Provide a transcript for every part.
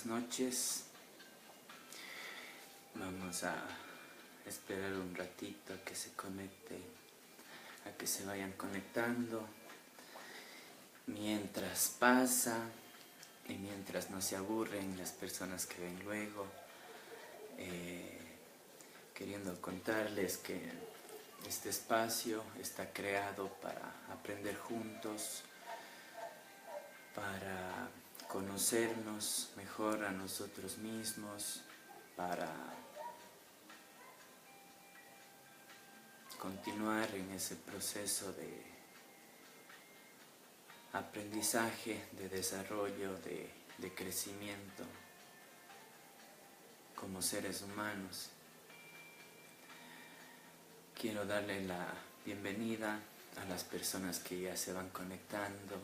buenas noches. Vamos a esperar un ratito a que se conecte, a que se vayan conectando. Mientras pasa y mientras no se aburren las personas que ven luego, queriendo contarles que este espacio está creado para aprender juntos, para conocernos mejor a nosotros mismos, para continuar en ese proceso de aprendizaje, de desarrollo, de crecimiento como seres humanos. Quiero darle la bienvenida a las personas que ya se van conectando,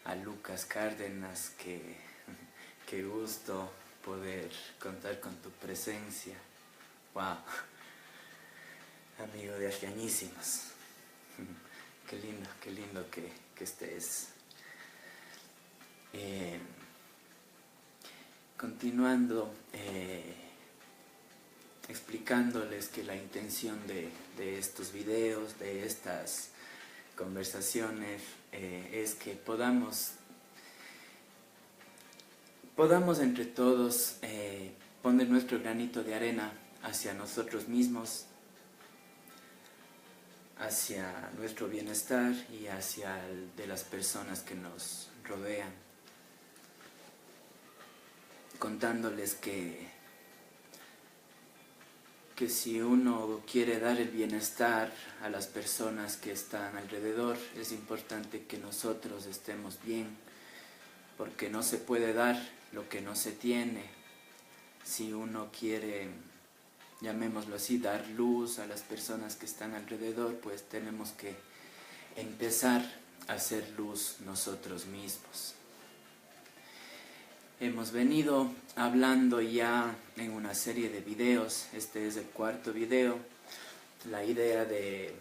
a Lucas Cárdenas, qué gusto poder contar con tu presencia. ¡Wow! Amigo de hace añísimos. Qué lindo que estés. Continuando, explicándoles que la intención de estos videos, de estas conversaciones, es que podamos entre todos poner nuestro granito de arena hacia nosotros mismos, hacia nuestro bienestar y hacia el de las personas que nos rodean, contándoles que si uno quiere dar el bienestar a las personas que están alrededor, es importante que nosotros estemos bien, porque no se puede dar lo que no se tiene. Si uno quiere, llamémoslo así, dar luz a las personas que están alrededor, pues tenemos que empezar a hacer luz nosotros mismos. Hemos venido hablando ya en una serie de videos, este es el cuarto video. La idea de,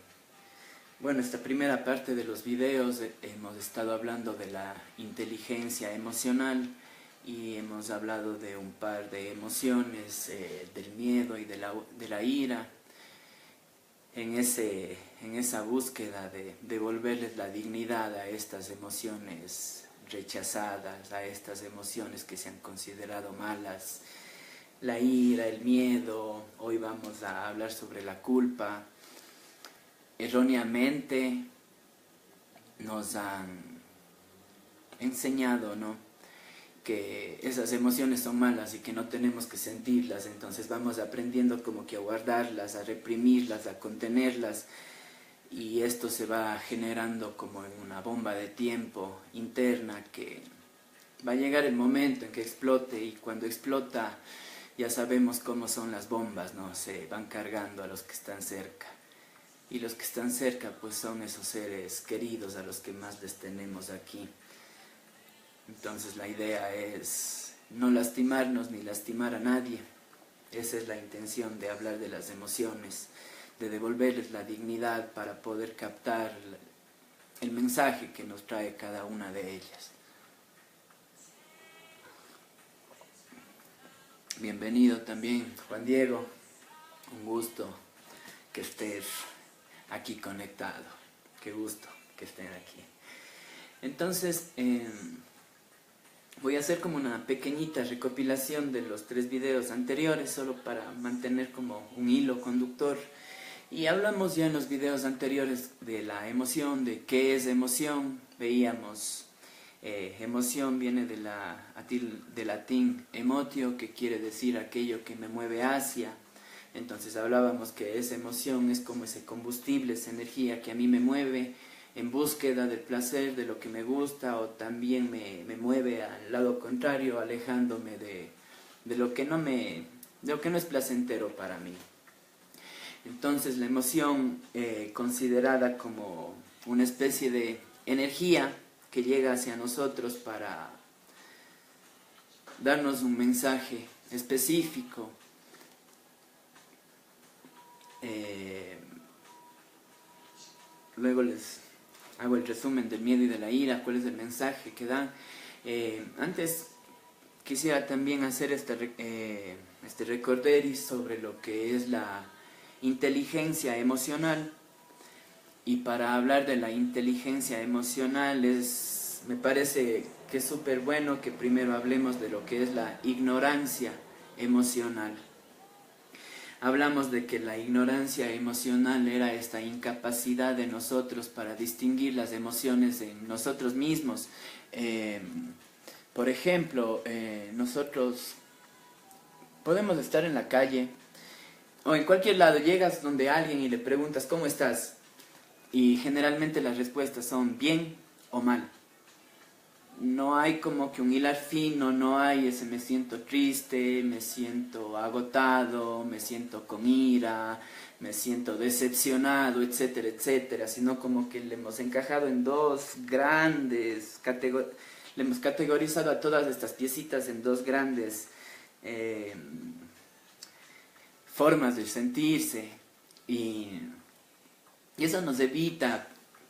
esta primera parte de los videos hemos estado hablando de la inteligencia emocional y hemos hablado de un par de emociones, del miedo y de la ira, en esa búsqueda de devolverles la dignidad a estas emociones rechazadas, a estas emociones que se han considerado malas, la ira, el miedo. Hoy vamos a hablar sobre la culpa. Erróneamente nos han enseñado, ¿no?, que esas emociones son malas y que no tenemos que sentirlas, entonces vamos aprendiendo como que a guardarlas, a reprimirlas, a contenerlas, y esto se va generando como en una bomba de tiempo interna que va a llegar el momento en que explote, y cuando explota ya sabemos cómo son las bombas, ¿no? Se van cargando a los que están cerca, y los que están cerca pues son esos seres queridos a los que más les tenemos aquí. Entonces la idea es no lastimarnos ni lastimar a nadie. Esa es la intención de hablar de las emociones, de devolverles la dignidad para poder captar el mensaje que nos trae cada una de ellas. Bienvenido también, Juan Diego. Un gusto que estés aquí conectado. Qué gusto que estén aquí. Entonces, voy a hacer como una pequeñita recopilación de los 3 videos anteriores, solo para mantener como un hilo conductor. Y hablamos ya en los videos anteriores de la emoción, de qué es emoción. Veíamos, emoción viene del latín emotio, que quiere decir aquello que me mueve hacia. Entonces hablábamos que esa emoción es como ese combustible, esa energía que a mí me mueve en búsqueda del placer, de lo que me gusta, o también me mueve al lado contrario, alejándome de lo que no es placentero para mí. Entonces la emoción, considerada como una especie de energía que llega hacia nosotros para darnos un mensaje específico. Luego les hago el resumen del miedo y de la ira, cuál es el mensaje que dan. Antes quisiera también hacer este recorderis sobre lo que es la inteligencia emocional. Y para hablar de la inteligencia emocional me parece que es súper bueno que primero hablemos de lo que es la ignorancia emocional. Hablamos de que la ignorancia emocional era esta incapacidad de nosotros para distinguir las emociones en nosotros mismos. Por ejemplo, nosotros podemos estar en la calle o en cualquier lado, llegas donde alguien y le preguntas ¿cómo estás? Y generalmente las respuestas son bien o mal. No hay como que un hilar fino, no hay ese me siento triste, me siento agotado, me siento con ira, me siento decepcionado, etcétera, etcétera, sino como que le hemos encajado en dos grandes categorías, le hemos categorizado a todas estas piecitas en dos grandes formas de sentirse, y eso nos evita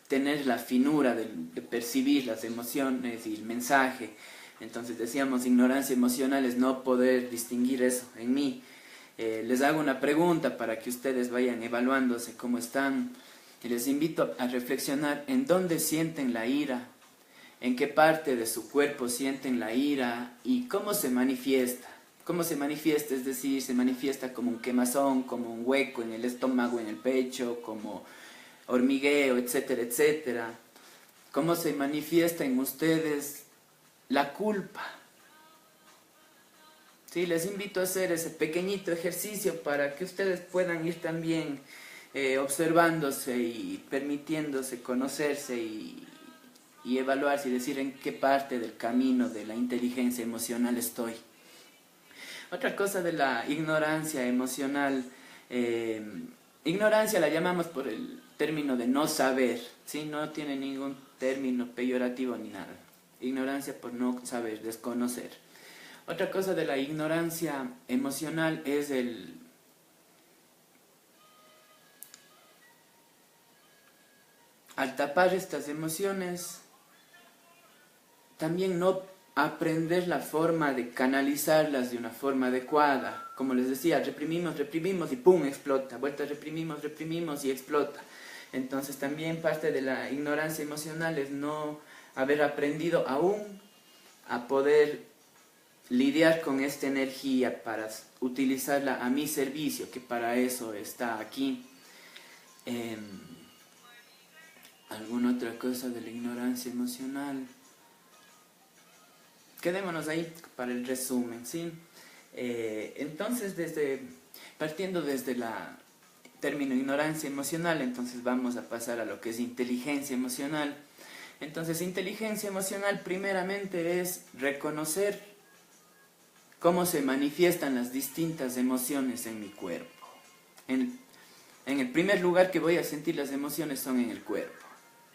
tener la finura de percibir las emociones y el mensaje. Entonces decíamos, ignorancia emocional es no poder distinguir eso en mí. Les hago una pregunta para que ustedes vayan evaluándose cómo están, y les invito a reflexionar en dónde sienten la ira, en qué parte de su cuerpo sienten la ira y cómo se manifiesta. ¿Cómo se manifiesta? Es decir, se manifiesta como un quemazón, como un hueco en el estómago, en el pecho, como hormigueo, etcétera, etcétera. ¿Cómo se manifiesta en ustedes la culpa? Sí, les invito a hacer ese pequeñito ejercicio para que ustedes puedan ir también observándose y permitiéndose conocerse y evaluarse y decir en qué parte del camino de la inteligencia emocional estoy. Otra cosa de la ignorancia emocional, ignorancia la llamamos por el término de no saber, ¿sí? No tiene ningún término peyorativo ni nada. Ignorancia por no saber, desconocer. Otra cosa de la ignorancia emocional es al tapar estas emociones, también no aprender la forma de canalizarlas de una forma adecuada. Como les decía, reprimimos, reprimimos y ¡pum!, explota. Vuelta, reprimimos, reprimimos y explota. Entonces también parte de la ignorancia emocional es no haber aprendido aún a poder lidiar con esta energía para utilizarla a mi servicio, que para eso está aquí. ¿Alguna otra cosa de la ignorancia emocional? Quedémonos ahí para el resumen, ¿sí? Entonces, partiendo desde el término ignorancia emocional, entonces vamos a pasar a lo que es inteligencia emocional. Entonces, inteligencia emocional primeramente es reconocer cómo se manifiestan las distintas emociones en mi cuerpo. En el primer lugar que voy a sentir las emociones son en el cuerpo.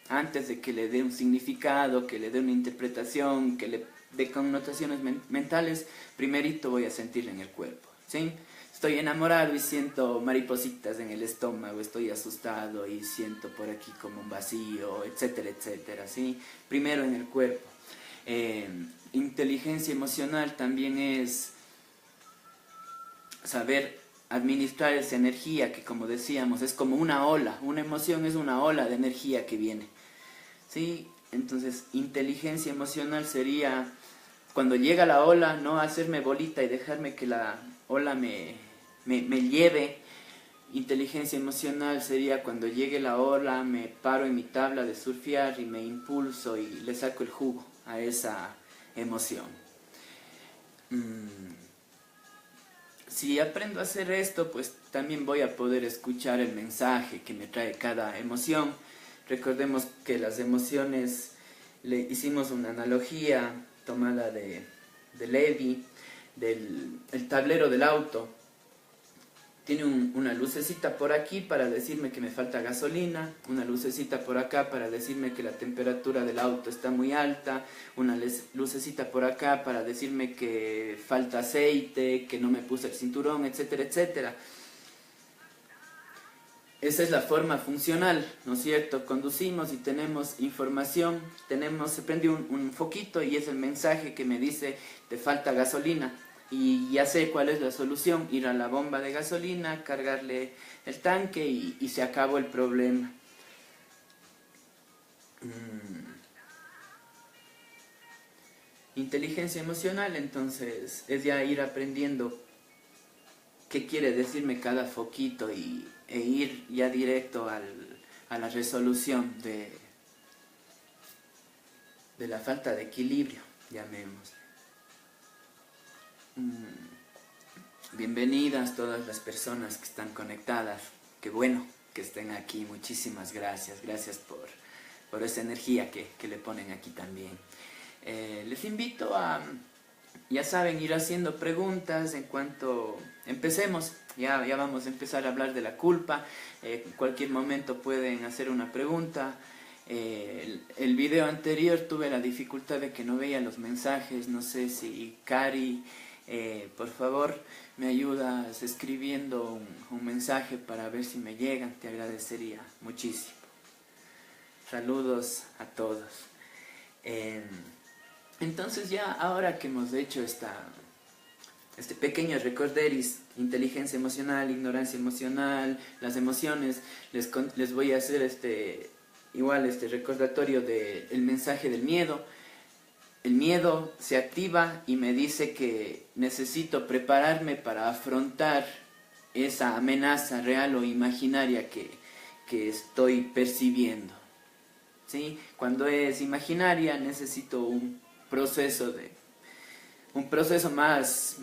Antes de que le dé un significado, que le dé una interpretación, que le dé connotaciones mentales, primerito voy a sentir en el cuerpo, ¿sí? Estoy enamorado y siento maripositas en el estómago, estoy asustado y siento por aquí como un vacío, etcétera, etcétera, ¿sí? Primero en el cuerpo. Inteligencia emocional también es saber administrar esa energía que, como decíamos, es como una ola. Una emoción es una ola de energía que viene, ¿sí? Entonces, inteligencia emocional sería, cuando llega la ola, no hacerme bolita y dejarme que la ola me lleve. Inteligencia emocional sería cuando llegue la ola, me paro en mi tabla de surfear y me impulso y le saco el jugo a esa emoción. Si aprendo a hacer esto, pues también voy a poder escuchar el mensaje que me trae cada emoción. Recordemos que las emociones, le hicimos una analogía tomada de Levi, del tablero del auto. Tiene una lucecita por aquí para decirme que me falta gasolina, una lucecita por acá para decirme que la temperatura del auto está muy alta, una lucecita por acá para decirme que falta aceite, que no me puse el cinturón, etcétera, etcétera. esa es la forma funcional, ¿no es cierto? Conducimos y tenemos información, se prende un foquito y es el mensaje que me dice te falta gasolina. Y ya sé cuál es la solución, ir a la bomba de gasolina, cargarle el tanque y se acabó el problema. Inteligencia emocional, entonces, es ya ir aprendiendo qué quiere decirme cada foquito e ir ya directo a la resolución de la falta de equilibrio, llamémosle. Bienvenidas todas las personas que están conectadas. Qué bueno que estén aquí. Muchísimas gracias. Gracias por esa energía que le ponen aquí también. Les invito a, ya saben, ir haciendo preguntas en cuanto empecemos. Ya vamos a empezar a hablar de la culpa. En cualquier momento pueden hacer una pregunta. El video anterior tuve la dificultad de que no veía los mensajes. No sé si Cari, por favor, me ayudas escribiendo un mensaje para ver si me llegan. Te agradecería muchísimo. Saludos a todos. Entonces ya ahora que hemos hecho este pequeño recorderis, inteligencia emocional, ignorancia emocional, las emociones, les voy a hacer este recordatorio del mensaje del miedo. El miedo se activa y me dice que necesito prepararme para afrontar esa amenaza real o imaginaria que estoy percibiendo. ¿Sí? Cuando es imaginaria necesito un proceso más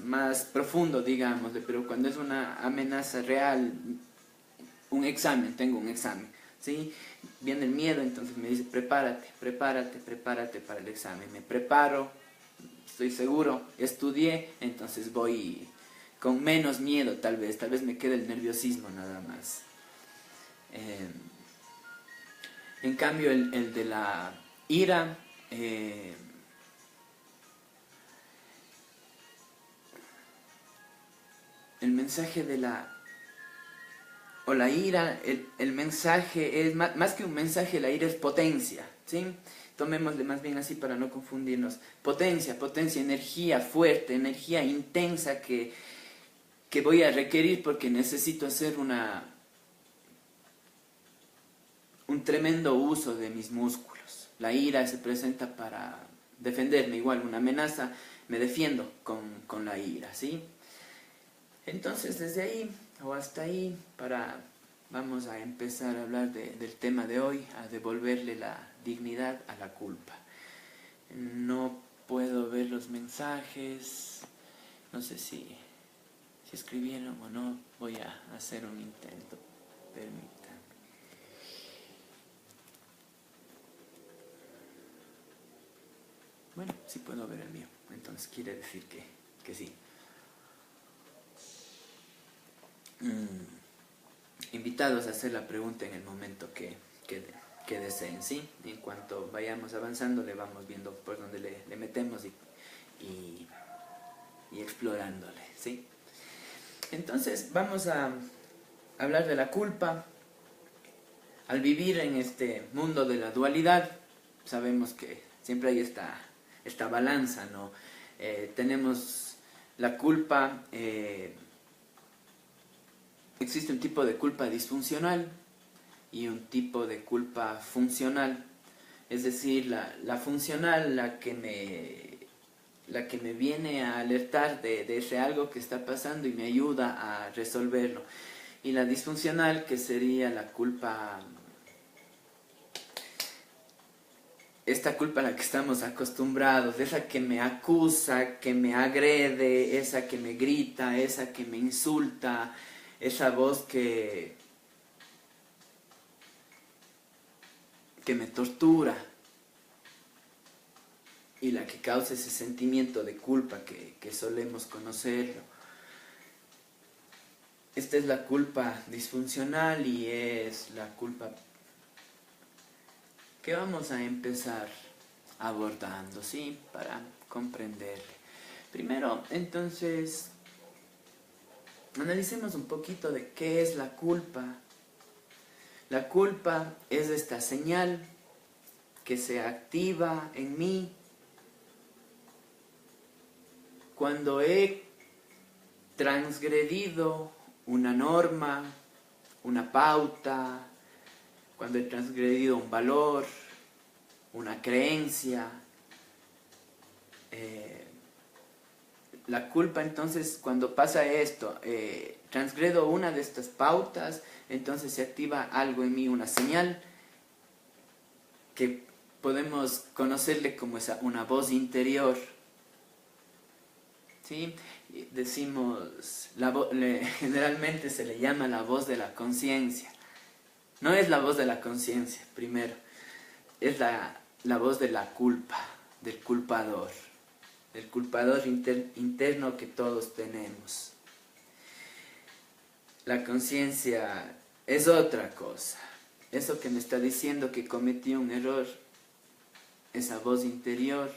profundo, digámosle, pero cuando es una amenaza real, tengo un examen, ¿sí? Viene el miedo, entonces me dice, prepárate para el examen. Me preparo, estoy seguro, estudié, entonces voy con menos miedo tal vez me quede el nerviosismo nada más. En cambio, el de la ira, el mensaje de la ira, el mensaje es más que un mensaje, la ira es potencia, ¿sí? Tomémosle más bien así para no confundirnos. Potencia, energía fuerte, energía intensa que voy a requerir porque necesito hacer un tremendo uso de mis músculos. La ira se presenta para defenderme, igual una amenaza, me defiendo con la ira, ¿sí? Entonces desde ahí o hasta ahí vamos a empezar a hablar del tema de hoy, a devolverle la dignidad a la culpa. No puedo ver los mensajes, no sé si escribieron o no, voy a hacer un intento, permítanme. Bueno, sí puedo ver el mío, entonces quiere decir que sí. Invitados a hacer la pregunta en el momento que deseen, ¿sí? En cuanto vayamos avanzando, le vamos viendo por dónde le metemos y explorándole, ¿sí? Entonces, vamos a hablar de la culpa. Al vivir en este mundo de la dualidad, sabemos que siempre hay esta balanza, ¿no? Tenemos la culpa. Existe un tipo de culpa disfuncional y un tipo de culpa funcional. Es decir, la funcional, la que me viene a alertar de ese algo que está pasando y me ayuda a resolverlo. Y la disfuncional, que sería la culpa, esta culpa a la que estamos acostumbrados, esa que me acusa, que me agrede, esa que me grita, esa que me insulta, esa voz que me tortura y la que causa ese sentimiento de culpa que solemos conocerlo. Esta es la culpa disfuncional y es la culpa que vamos a empezar abordando, ¿sí? Para comprenderle. Primero, entonces, analicemos un poquito de qué es la culpa La culpa es esta señal que se activa en mí cuando he transgredido una norma, una pauta, cuando he transgredido un valor, una creencia. La culpa, entonces, cuando pasa esto, transgredo una de estas pautas, entonces se activa algo en mí, una señal que podemos conocerle como una voz interior. ¿Sí? Decimos, generalmente se le llama la voz de la conciencia. No es la voz de la conciencia, primero. Es la voz de la culpa, del culpador interno que todos tenemos. La conciencia es otra cosa. Eso que me está diciendo que cometí un error, esa voz interior,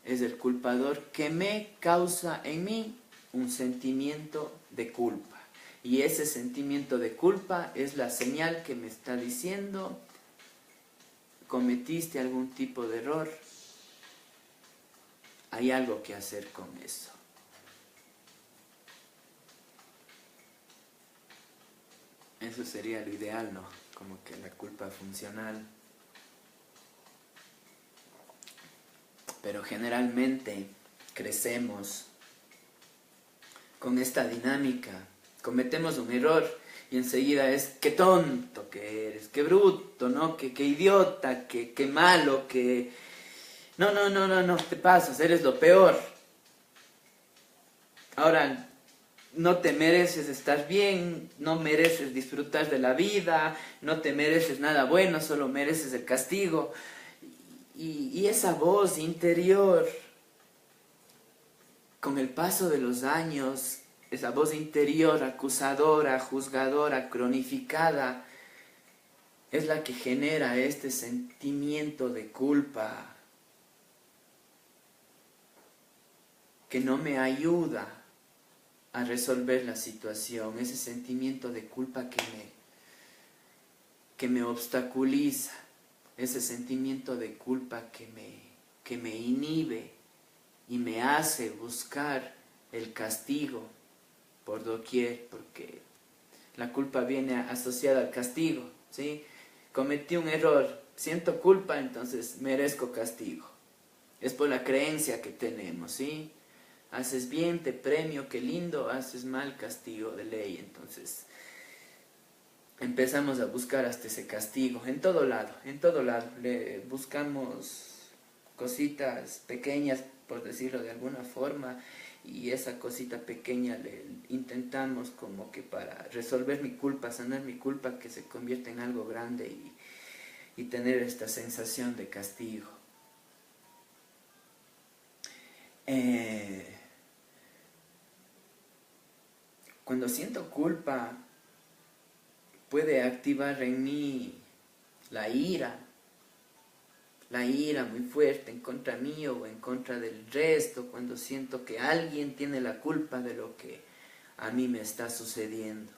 es el culpador que me causa en mí un sentimiento de culpa. Y ese sentimiento de culpa es la señal que me está diciendo: cometiste algún tipo de error, hay algo que hacer con eso. Eso sería lo ideal, ¿no? Como que la culpa funcional. Pero generalmente crecemos con esta dinámica. Cometemos un error y enseguida es: qué tonto que eres, qué bruto, ¿no? Qué idiota, qué malo, que... No, te pasas, eres lo peor. Ahora, no te mereces estar bien, no mereces disfrutar de la vida, no te mereces nada bueno, solo mereces el castigo. Y esa voz interior, con el paso de los años, esa voz interior acusadora, juzgadora, cronificada, es la que genera este sentimiento de culpa que no me ayuda a resolver la situación, ese sentimiento de culpa que me obstaculiza, ese sentimiento de culpa que me inhibe y me hace buscar el castigo por doquier, porque la culpa viene asociada al castigo, ¿sí? Cometí un error, siento culpa, entonces merezco castigo. Es por la creencia que tenemos, ¿sí? Haces bien, te premio, qué lindo; haces mal, castigo de ley. Entonces empezamos a buscar hasta ese castigo, en todo lado. Le buscamos cositas pequeñas, por decirlo de alguna forma, y esa cosita pequeña le intentamos como que para resolver mi culpa, sanar mi culpa, que se convierta en algo grande y tener esta sensación de castigo. Cuando siento culpa, puede activar en mí la ira muy fuerte en contra mío o en contra del resto, cuando siento que alguien tiene la culpa de lo que a mí me está sucediendo.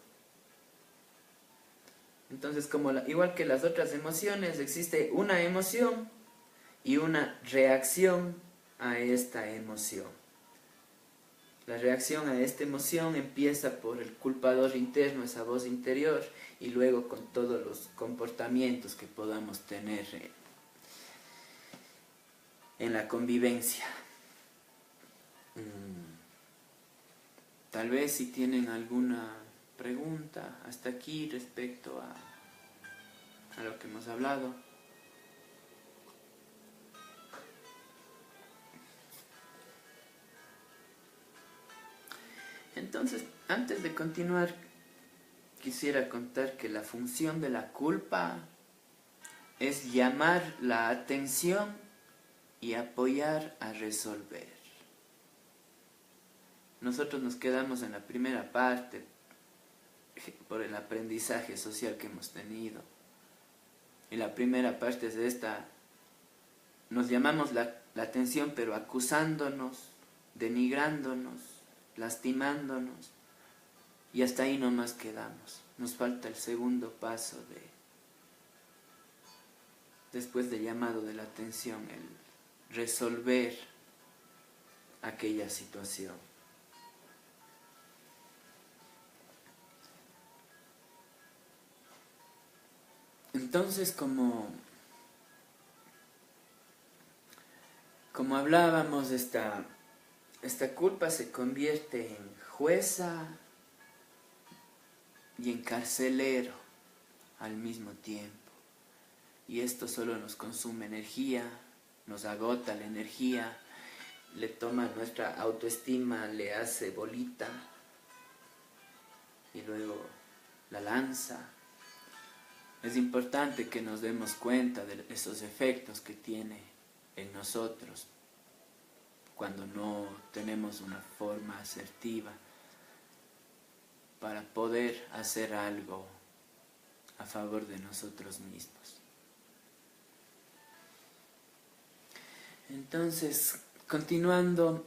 Entonces, igual que las otras emociones, existe una emoción y una reacción a esta emoción. La reacción a esta emoción empieza por el culpador interno, esa voz interior, y luego con todos los comportamientos que podamos tener en la convivencia. Tal vez si tienen alguna pregunta hasta aquí respecto a lo que hemos hablado. Entonces, antes de continuar, quisiera contar que la función de la culpa es llamar la atención y apoyar a resolver. Nosotros nos quedamos en la primera parte por el aprendizaje social que hemos tenido. Y la primera parte es esta: nos llamamos la atención, pero acusándonos, denigrándonos, lastimándonos. Y hasta ahí nomás quedamos. Nos falta el segundo paso después del llamado de la atención, el resolver aquella situación. Entonces, como hablábamos, esta culpa se convierte en jueza y en carcelero al mismo tiempo. Y esto solo nos consume energía, nos agota la energía, le toma nuestra autoestima, le hace bolita y luego la lanza. Es importante que nos demos cuenta de esos efectos que tiene en nosotros cuando no tenemos una forma asertiva para poder hacer algo a favor de nosotros mismos. Entonces, continuando,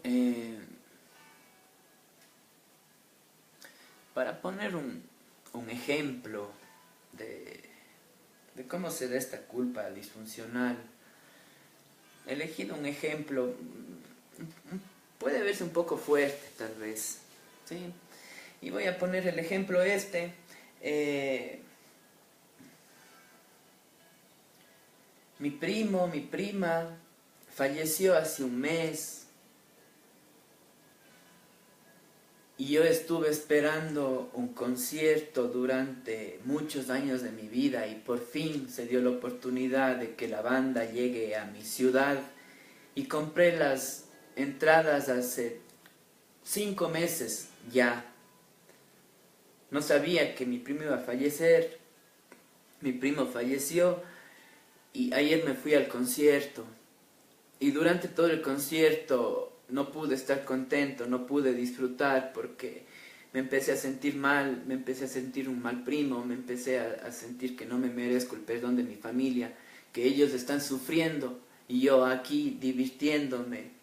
para poner un ejemplo de cómo se da esta culpa disfuncional, he elegido un ejemplo, puede verse un poco fuerte tal vez, ¿sí? Y voy a poner el ejemplo mi primo, mi prima falleció hace un mes y yo estuve esperando un concierto durante muchos años de mi vida y por fin se dio la oportunidad de que la banda llegue a mi ciudad y compré las entradas hace 5 meses ya. No sabía que mi primo iba a fallecer, mi primo falleció y ayer me fui al concierto. Y durante todo el concierto no pude estar contento, no pude disfrutar porque me empecé a sentir mal, me empecé a sentir un mal primo, me empecé a sentir que no me merezco el perdón de mi familia, que ellos están sufriendo y yo aquí divirtiéndome.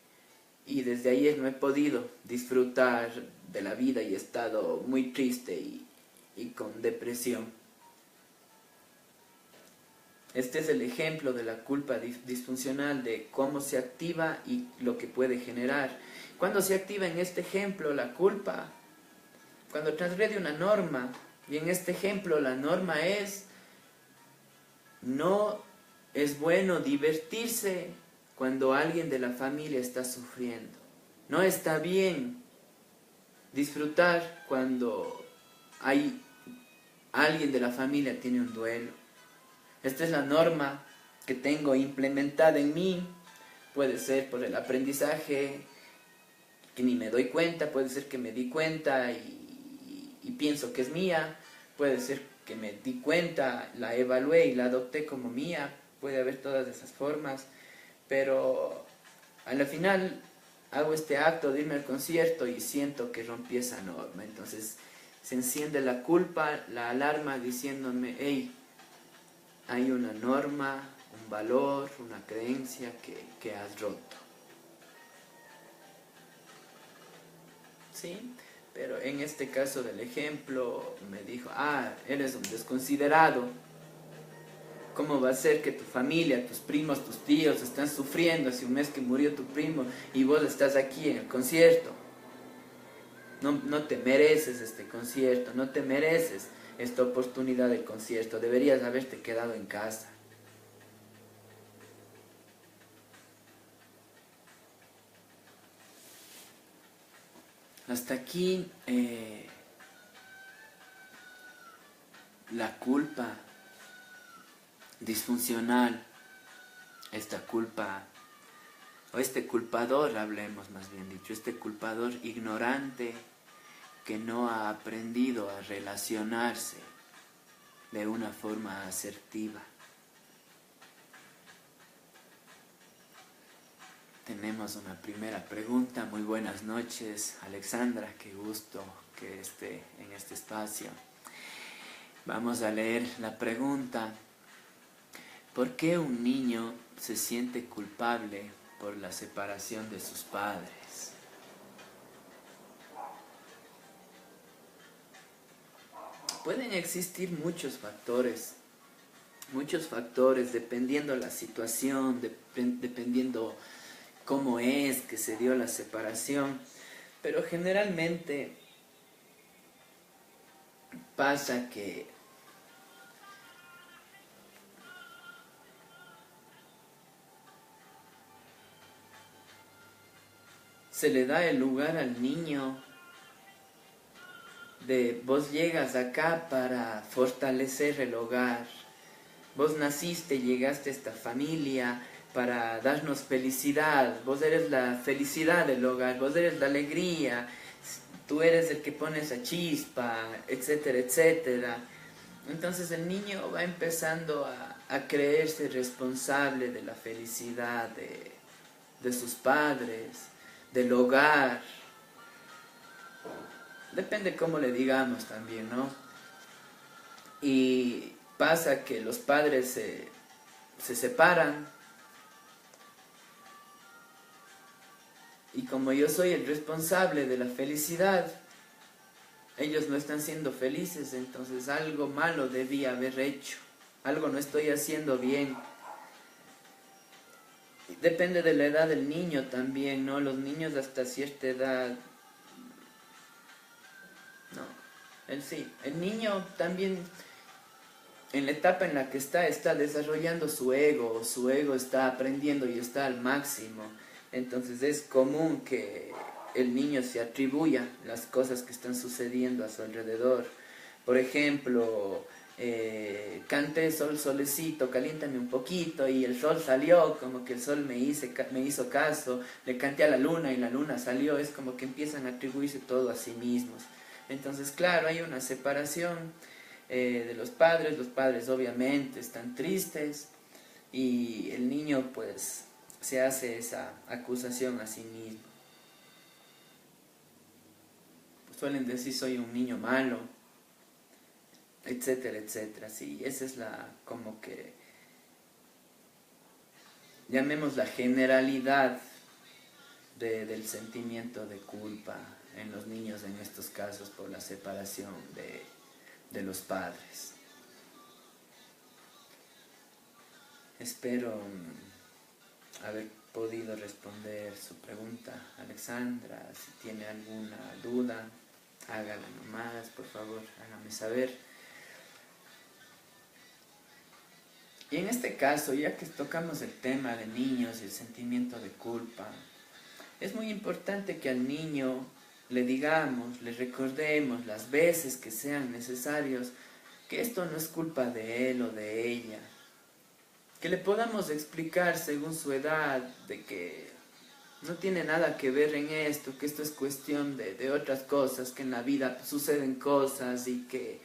Y desde ayer no he podido disfrutar de la vida y he estado muy triste y con depresión. Este es el ejemplo de la culpa disfuncional, de cómo se activa y lo que puede generar. Cuando se activa en este ejemplo la culpa, cuando transgrede una norma, y en este ejemplo la norma es, no es bueno divertirse cuando alguien de la familia está sufriendo. No está bien disfrutar cuando alguien de la familia tiene un duelo. Esta es la norma que tengo implementada en mí. Puede ser por el aprendizaje que ni me doy cuenta, puede ser que me di cuenta y pienso que es mía, puede ser que me di cuenta, la evalué y la adopté como mía, puede haber todas esas formas, pero a la final hago este acto de irme al concierto y siento que rompí esa norma. Entonces se enciende la culpa, la alarma diciéndome, hey, hay una norma, un valor, una creencia que has roto. ¿Sí? Pero en este caso del ejemplo me dijo, eres un desconsiderado. ¿Cómo va a ser que tu familia, tus primos, tus tíos están sufriendo hace un mes que murió tu primo y vos estás aquí en el concierto? No te mereces este concierto, no te mereces esta oportunidad del concierto, deberías haberte quedado en casa. Hasta aquí la culpa disfuncional, esta culpa, o este culpador, hablemos más bien dicho, este culpador ignorante que no ha aprendido a relacionarse de una forma asertiva. Tenemos una primera pregunta. Muy buenas noches, Alexandra, qué gusto que esté en este espacio. Vamos a leer la pregunta. ¿Por qué un niño se siente culpable por la separación de sus padres? Pueden existir muchos factores, dependiendo la situación, dependiendo cómo es que se dio la separación, pero generalmente pasa que se le da el lugar al niño de vos llegas acá para fortalecer el hogar, vos naciste, llegaste a esta familia para darnos felicidad, vos eres la felicidad del hogar, vos eres la alegría, tú eres el que pone esa chispa, etcétera, etcétera. Entonces el niño va empezando a creerse responsable de la felicidad de sus padres, del hogar. Depende cómo le digamos también, ¿no? Y pasa que los padres se separan y como yo soy el responsable de la felicidad, ellos no están siendo felices, entonces algo malo debí haber hecho, algo no estoy haciendo bien. Depende de la edad del niño también, ¿no? Los niños hasta cierta edad, no, el niño también en la etapa en la que está desarrollando su ego está aprendiendo y está al máximo. Entonces es común que el niño se atribuya las cosas que están sucediendo a su alrededor. Por ejemplo, canté sol, solecito, caliéntame un poquito, y el sol salió, como que el sol me hizo caso, le canté a la luna y la luna salió, es como que empiezan a atribuirse todo a sí mismos. Entonces, claro, hay una separación de los padres obviamente están tristes y el niño pues se hace esa acusación a sí mismo. Suelen decir soy un niño malo, etcétera, etcétera. Sí, esa es como que, llamemos la generalidad del sentimiento de culpa en los niños en estos casos por la separación de los padres. Espero haber podido responder su pregunta, Alexandra. Si tiene alguna duda, hágala nomás, por favor, hágame saber. Y en este caso, ya que tocamos el tema de niños y el sentimiento de culpa, es muy importante que al niño le digamos, le recordemos las veces que sean necesarios que esto no es culpa de él o de ella, que le podamos explicar según su edad de que no tiene nada que ver en esto, que esto es cuestión de otras cosas, que en la vida suceden cosas y que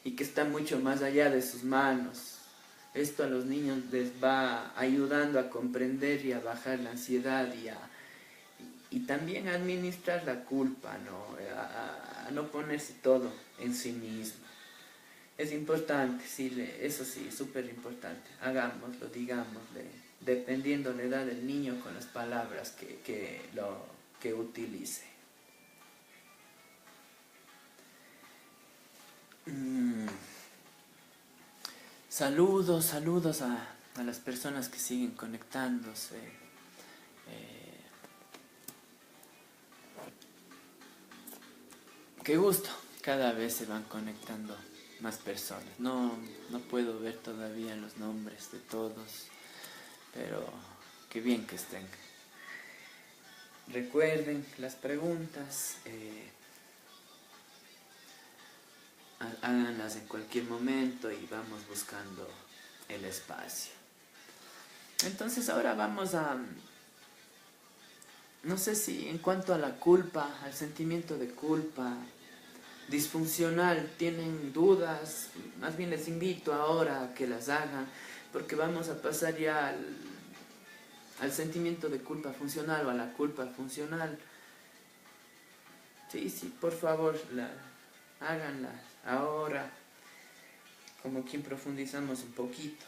está mucho más allá de sus manos. Esto a los niños les va ayudando a comprender y a bajar la ansiedad y también a administrar la culpa, ¿no? A no ponerse todo en sí mismo. Es importante, sí, eso sí, súper importante. Hagámoslo, digámosle, dependiendo la edad del niño con las palabras que utilice. Saludos a las personas que siguen conectándose. Qué gusto, cada vez se van conectando más personas. No puedo ver todavía los nombres de todos, pero qué bien que estén. Recuerden las preguntas, háganlas en cualquier momento y vamos buscando el espacio. Entonces ahora vamos a, no sé si en cuanto a la culpa, al sentimiento de culpa disfuncional, tienen dudas, más bien les invito ahora a que las hagan, porque vamos a pasar ya al sentimiento de culpa funcional o a la culpa funcional. Sí, por favor, háganlas ahora, como quien profundizamos un poquito.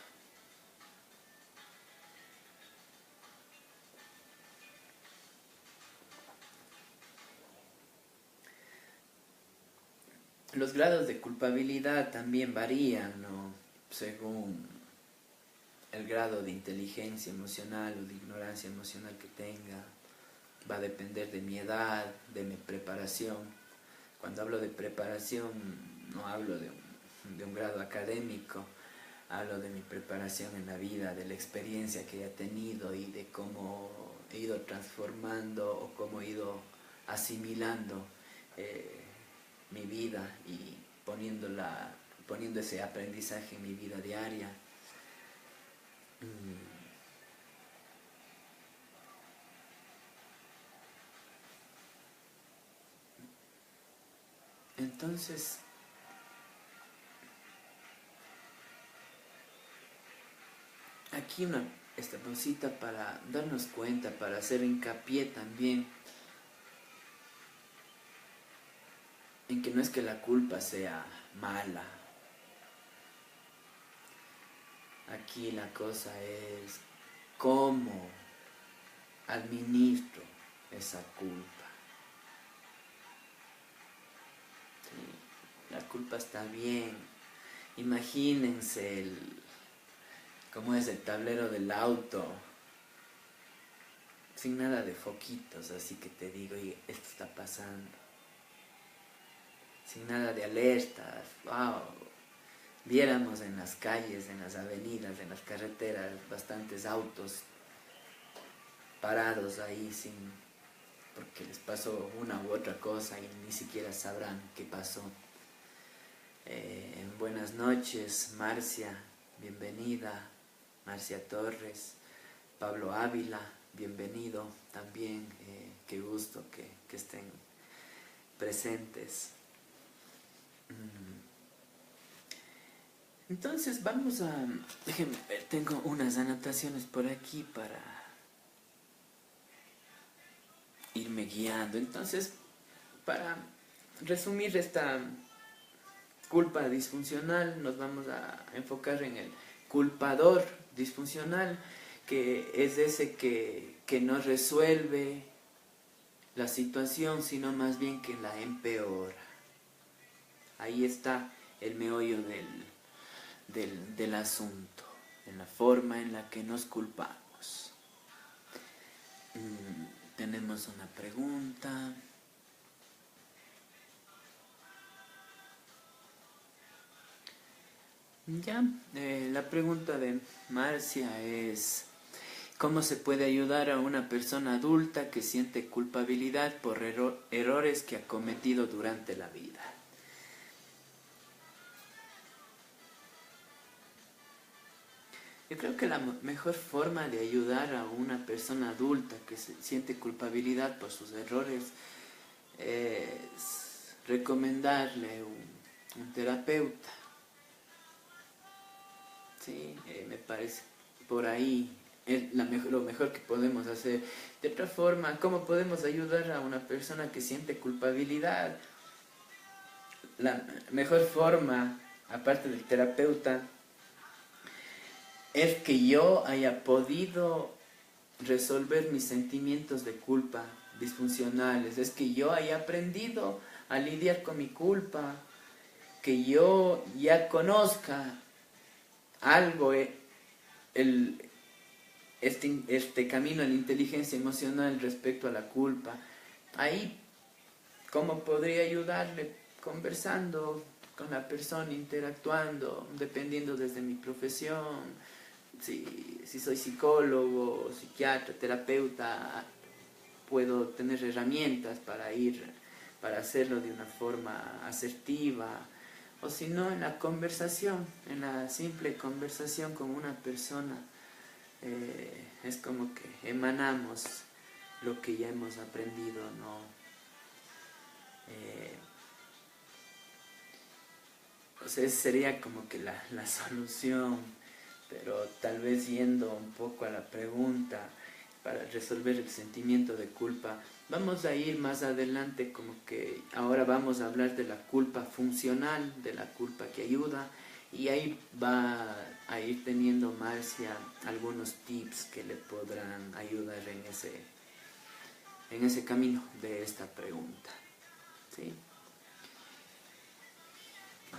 los grados de culpabilidad también varían, ¿no? Según el grado de inteligencia emocional o de ignorancia emocional que tenga. Va a depender de mi edad, de mi preparación. Cuando hablo de preparación, no hablo de un grado académico, hablo de mi preparación en la vida, de la experiencia que he tenido y de cómo he ido transformando o cómo he ido asimilando mi vida y poniendo ese aprendizaje en mi vida diaria. Entonces, aquí esta cosita para darnos cuenta, para hacer hincapié también en que no es que la culpa sea mala. Aquí la cosa es cómo administro esa culpa. Sí, la culpa está bien. Imagínense cómo es el tablero del auto, sin nada de foquitos, así que te digo, y esto está pasando. Sin nada de alertas, wow. Viéramos en las calles, en las avenidas, en las carreteras, bastantes autos parados ahí porque les pasó una u otra cosa y ni siquiera sabrán qué pasó. Buenas noches, Marcia, bienvenida. Marcia Torres, Pablo Ávila, bienvenido también. Qué gusto que estén presentes. Entonces déjenme ver, tengo unas anotaciones por aquí para irme guiando. Entonces, para resumir esta culpa disfuncional, nos vamos a enfocar en el culpador disfuncional, que es ese que no resuelve la situación, sino más bien que la empeora. Ahí está el meollo del asunto, en la forma en la que nos culpamos. Tenemos una pregunta. Ya, la pregunta de Marcia es: ¿cómo se puede ayudar a una persona adulta que siente culpabilidad por errores que ha cometido durante la vida? Yo creo que la mejor forma de ayudar a una persona adulta que siente culpabilidad por sus errores es recomendarle un terapeuta. Sí, me parece por ahí es lo mejor que podemos hacer. De otra forma, ¿cómo podemos ayudar a una persona que siente culpabilidad? La mejor forma, aparte del terapeuta, es que yo haya podido resolver mis sentimientos de culpa disfuncionales, es que yo haya aprendido a lidiar con mi culpa, que yo ya conozca algo, este camino de la inteligencia emocional respecto a la culpa. Ahí, ¿cómo podría ayudarle? Conversando con la persona, interactuando, dependiendo desde mi profesión. Si soy psicólogo, psiquiatra, terapeuta, puedo tener herramientas para hacerlo de una forma asertiva, o si no, en la conversación, en la simple conversación con una persona, es como que emanamos lo que ya hemos aprendido, ¿no? O sea, esa sería como que la solución, pero tal vez yendo un poco a la pregunta, para resolver el sentimiento de culpa, vamos a ir más adelante, como que ahora vamos a hablar de la culpa funcional, de la culpa que ayuda, y ahí va a ir teniendo Marcia algunos tips que le podrán ayudar en ese camino de esta pregunta, ¿sí?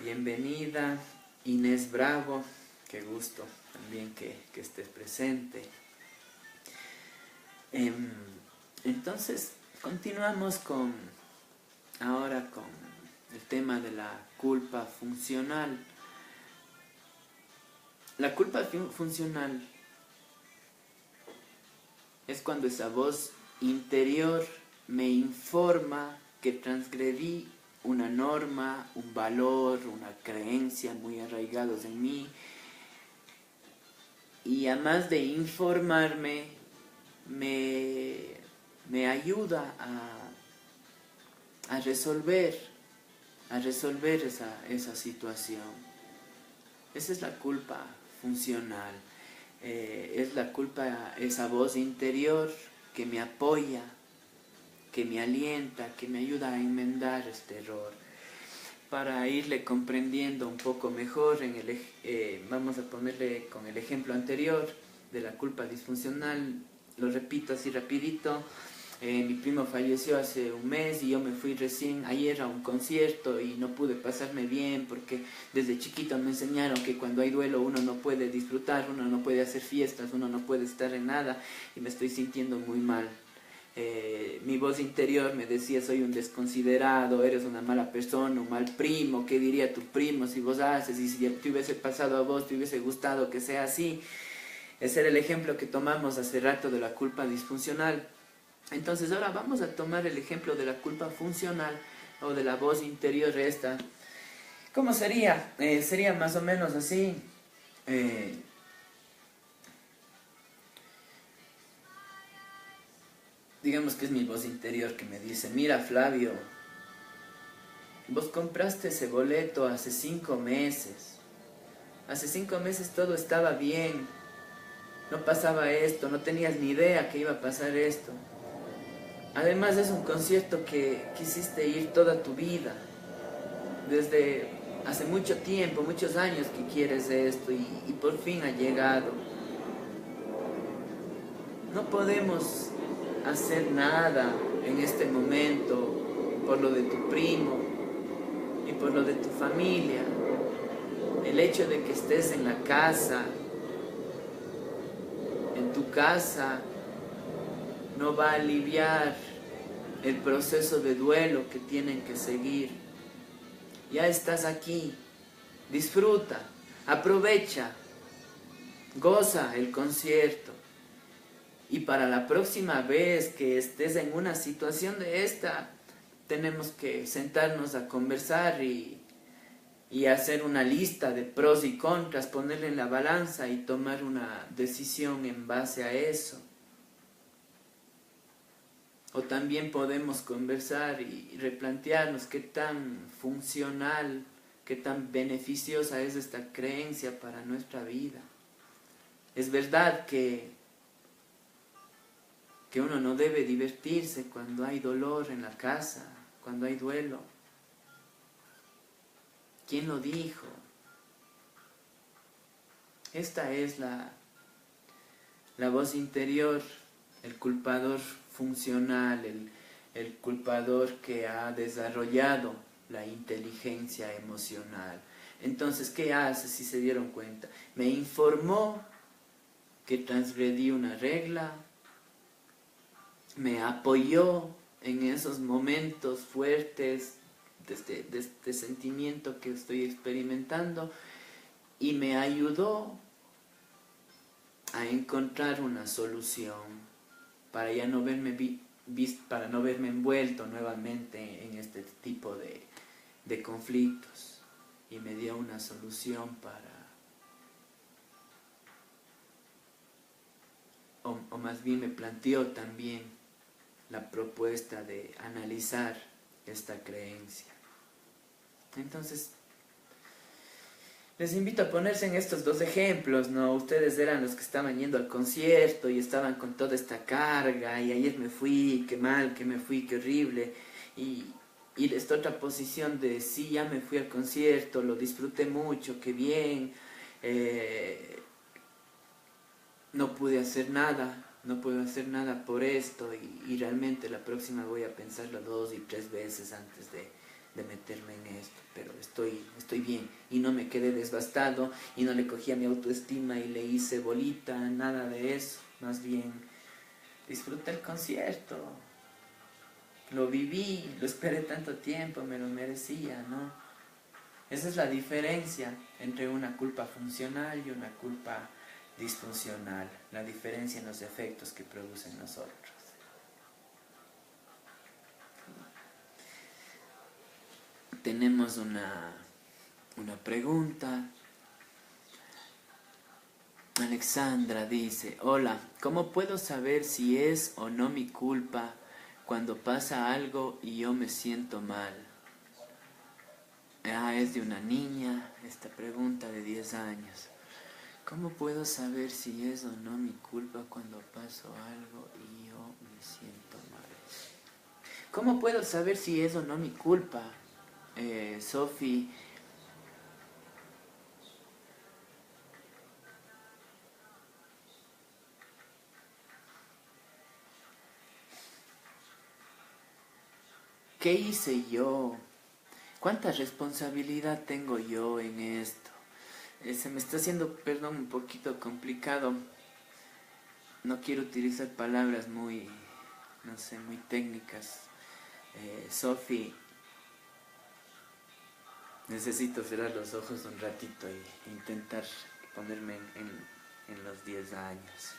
Bienvenida, Inés Bravo, qué gusto también que estés presente. Entonces, continuamos ahora con el tema de la culpa funcional. La culpa funcional es cuando esa voz interior me informa que transgredí una norma, un valor, una creencia muy arraigados en mí, y además de informarme, me ayuda a resolver esa situación. Esa es la culpa funcional. Es la culpa, esa voz interior que me apoya, que me alienta, que me ayuda a enmendar este error. Para irle comprendiendo un poco mejor, vamos a ponerle con el ejemplo anterior de la culpa disfuncional. Lo repito así rapidito. Mi primo falleció hace un mes y yo me fui recién ayer a un concierto y no pude pasarme bien porque desde chiquito me enseñaron que cuando hay duelo uno no puede disfrutar, uno no puede hacer fiestas, uno no puede estar en nada, y me estoy sintiendo muy mal. Mi voz interior me decía: soy un desconsiderado, eres una mala persona, un mal primo, ¿qué diría tu primo si vos haces? Y si te hubiese pasado a vos, te hubiese gustado que sea así. Ese era el ejemplo que tomamos hace rato de la culpa disfuncional. Entonces ahora vamos a tomar el ejemplo de la culpa funcional o de la voz interior esta. ¿Cómo sería? Sería más o menos así. Digamos que es mi voz interior que me dice: mira, Flavio, vos compraste ese boleto hace 5 meses. Hace 5 meses todo estaba bien. No pasaba esto, no tenías ni idea que iba a pasar esto. Además es un concierto que quisiste ir toda tu vida. Desde hace mucho tiempo, muchos años que quieres esto y por fin ha llegado. No podemos hacer nada en este momento por lo de tu primo y por lo de tu familia. El hecho de que estés en la casa, en tu casa, no va a aliviar el proceso de duelo que tienen que seguir. Ya estás aquí, disfruta, aprovecha, goza el concierto. Y para la próxima vez que estés en una situación de esta, tenemos que sentarnos a conversar y hacer una lista de pros y contras, ponerle en la balanza y tomar una decisión en base a eso. O también podemos conversar y replantearnos qué tan funcional, qué tan beneficiosa es esta creencia para nuestra vida. Es verdad que uno no debe divertirse cuando hay dolor en la casa, cuando hay duelo. ¿Quién lo dijo? Esta es la voz interior, el culpador funcional, el culpador que ha desarrollado la inteligencia emocional. Entonces, ¿qué hace si se dieron cuenta? Me informó que transgredí una regla, me apoyó en esos momentos fuertes de este sentimiento que estoy experimentando y me ayudó a encontrar una solución para ya no verme para no verme envuelto nuevamente en este tipo de conflictos, y me dio una solución o más bien me planteó también la propuesta de analizar esta creencia. Entonces, les invito a ponerse en estos dos ejemplos, ¿no? Ustedes eran los que estaban yendo al concierto y estaban con toda esta carga, y ayer me fui, qué mal que me fui, qué horrible. Y esta otra posición de sí, ya me fui al concierto, lo disfruté mucho, qué bien, no pude hacer nada, no puedo hacer nada por esto, y realmente la próxima voy a pensarlo 2 y 3 veces antes de meterme en esto, pero estoy bien y no me quedé devastado y no le cogí a mi autoestima y le hice bolita, nada de eso, más bien disfruté el concierto, lo viví, lo esperé tanto tiempo, me lo merecía, ¿no? Esa es la diferencia entre una culpa funcional y una culpa disfuncional, la diferencia en los efectos que producen nosotros. Tenemos una pregunta. Alexandra dice, hola, ¿cómo puedo saber si es o no mi culpa cuando pasa algo y yo me siento mal? Es de una niña esta pregunta de 10 años. ¿Cómo puedo saber si es o no mi culpa cuando paso algo y yo me siento mal? ¿Cómo puedo saber si es o no mi culpa? Sofi, ¿qué hice yo? ¿Cuánta responsabilidad tengo yo en esto? Se me está haciendo, perdón, un poquito complicado. No quiero utilizar palabras muy, no sé, muy técnicas. Sofi, necesito cerrar los ojos un ratito e intentar ponerme en los 10 años.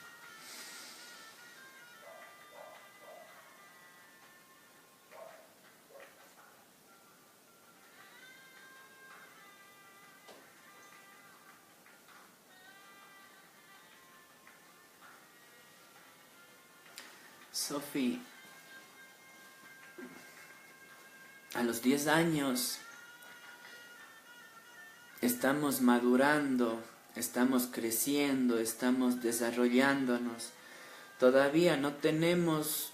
Sofi, a los 10 años estamos madurando, estamos creciendo, estamos desarrollándonos. Todavía no tenemos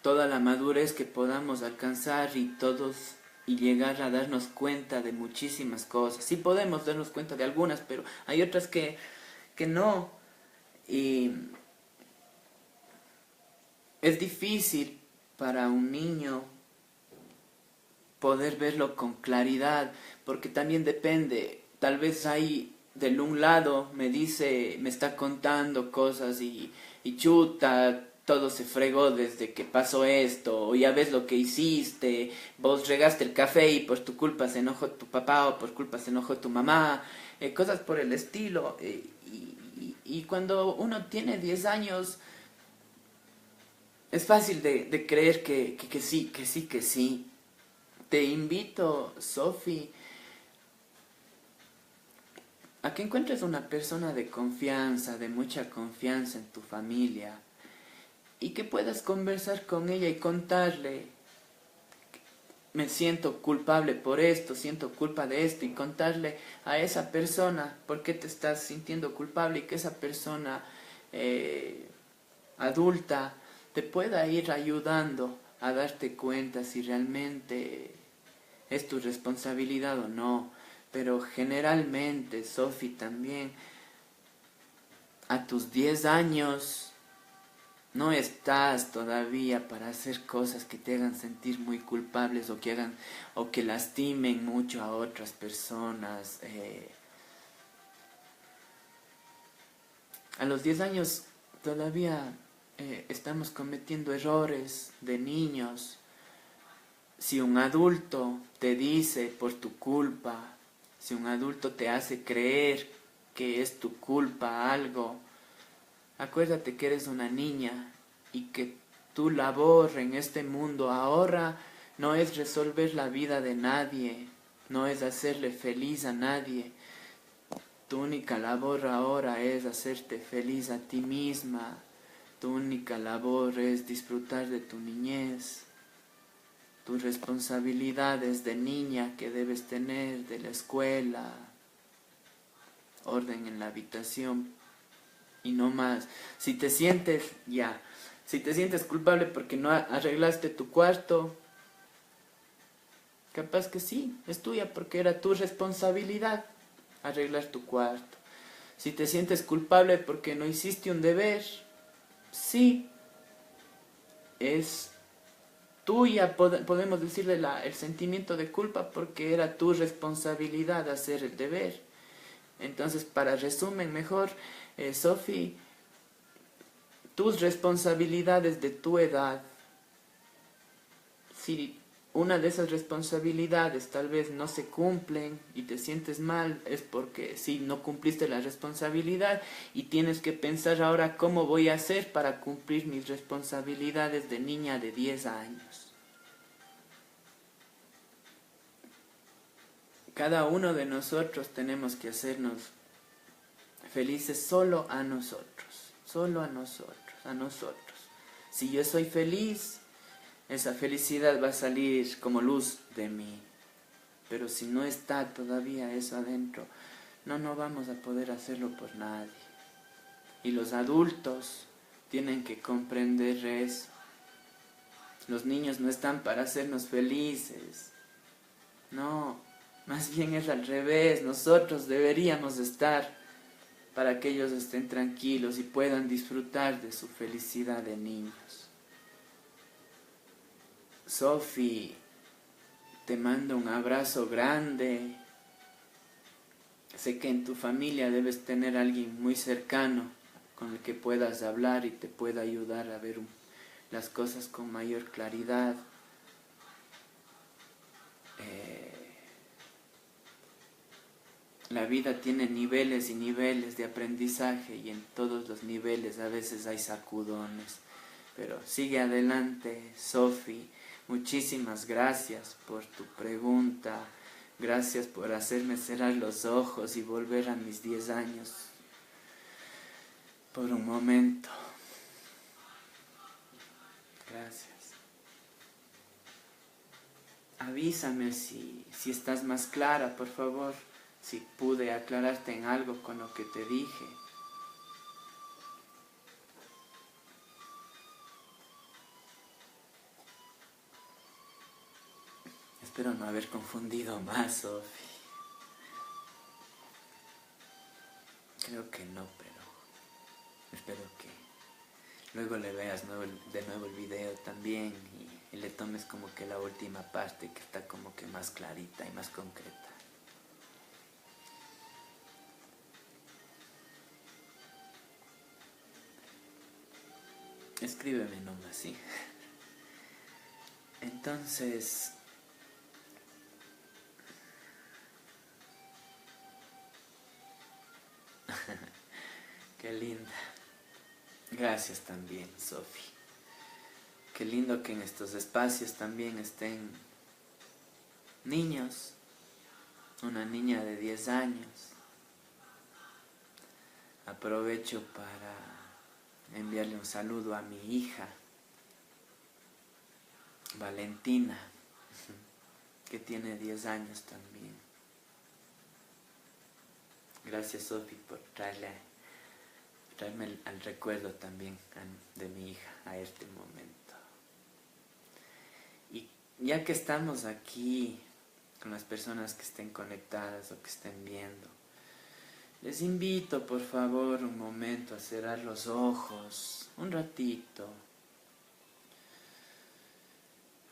toda la madurez que podamos alcanzar y llegar a darnos cuenta de muchísimas cosas. Sí podemos darnos cuenta de algunas, pero hay otras que no. Y es difícil para un niño poder verlo con claridad, porque también depende, tal vez hay del un lado me está contando cosas y chuta, todo se fregó desde que pasó esto, o ya ves lo que hiciste, vos regaste el café y por tu culpa se enojó tu papá o por culpa se enojó tu mamá, cosas por el estilo. Y cuando uno tiene 10 años, es fácil de creer que sí, que sí, que sí. Te invito, Sofi, a que encuentres una persona de confianza, de mucha confianza en tu familia, y que puedas conversar con ella y contarle, me siento culpable por esto, siento culpa de esto, y contarle a esa persona por qué te estás sintiendo culpable y que esa persona adulta te pueda ir ayudando a darte cuenta si realmente es tu responsabilidad o no. Pero generalmente, Sofi, también a tus 10 años no estás todavía para hacer cosas que te hagan sentir muy culpables o que lastimen mucho a otras personas. A los 10 años todavía estamos cometiendo errores de niños. Si un adulto te dice por tu culpa, si un adulto te hace creer que es tu culpa algo, acuérdate que eres una niña y que tu labor en este mundo ahora no es resolver la vida de nadie, no es hacerle feliz a nadie. Tu única labor ahora es hacerte feliz a ti misma. Tu única labor es disfrutar de tu niñez. Tus responsabilidades de niña que debes tener, de la escuela, orden en la habitación y no más. Si te sientes culpable porque no arreglaste tu cuarto, capaz que sí, es tuya porque era tu responsabilidad arreglar tu cuarto. Si te sientes culpable porque no hiciste un deber, sí, es tú ya podemos decirle el sentimiento de culpa porque era tu responsabilidad hacer el deber. Entonces, para resumen mejor, Sofi, tus responsabilidades de tu edad, si una de esas responsabilidades tal vez no se cumplen y te sientes mal, es porque sí, no cumpliste la responsabilidad y tienes que pensar ahora cómo voy a hacer para cumplir mis responsabilidades de niña de 10 años. Cada uno de nosotros tenemos que hacernos felices solo a nosotros, a nosotros. Si yo soy feliz, esa felicidad va a salir como luz de mí. Pero si no está todavía eso adentro, no vamos a poder hacerlo por nadie. Y los adultos tienen que comprender eso. Los niños no están para hacernos felices. No, más bien es al revés. Nosotros deberíamos estar para que ellos estén tranquilos y puedan disfrutar de su felicidad de niños. Sofi, te mando un abrazo grande. Sé que en tu familia debes tener a alguien muy cercano con el que puedas hablar y te pueda ayudar a ver las cosas con mayor claridad. La vida tiene niveles y niveles de aprendizaje y en todos los niveles a veces hay sacudones. Pero sigue adelante, Sofi. Muchísimas gracias por tu pregunta. Gracias por hacerme cerrar los ojos y volver a mis 10 años por un momento. Gracias. Avísame si estás más clara, por favor. Si pude aclararte en algo con lo que te dije. Espero no haber confundido más, Sofi. Creo que no, pero espero que luego le veas de nuevo el video también y le tomes como que la última parte que está como que más clarita y más concreta. Escríbeme nomás, ¿sí? Entonces, qué linda. Gracias también, Sofi. Qué lindo que en estos espacios también estén niños. Una niña de 10 años. Aprovecho para enviarle un saludo a mi hija, Valentina, que tiene 10 años también. Gracias, Sofi, por traerme al recuerdo también de mi hija a este momento. Y ya que estamos aquí con las personas que estén conectadas o que estén viendo, les invito por favor un momento a cerrar los ojos, un ratito,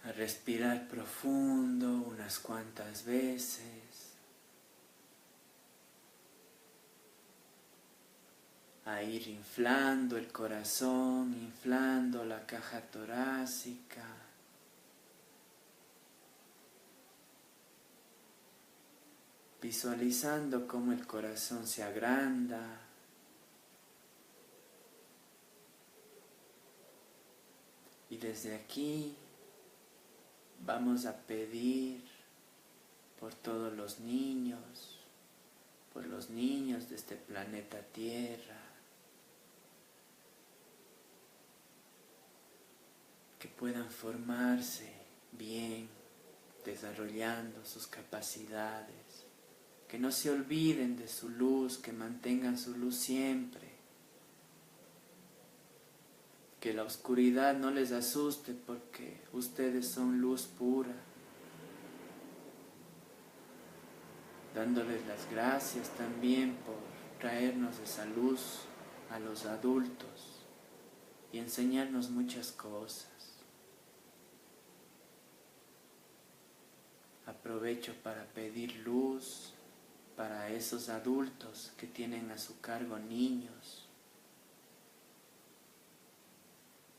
a respirar profundo unas cuantas veces, a ir inflando el corazón, inflando la caja torácica, visualizando cómo el corazón se agranda, y desde aquí vamos a pedir por todos los niños, por los niños de este planeta Tierra, que puedan formarse bien, desarrollando sus capacidades, que no se olviden de su luz, que mantengan su luz siempre, que la oscuridad no les asuste porque ustedes son luz pura, dándoles las gracias también por traernos esa luz a los adultos y enseñarnos muchas cosas. aprovecho para pedir luz para esos adultos que tienen a su cargo niños,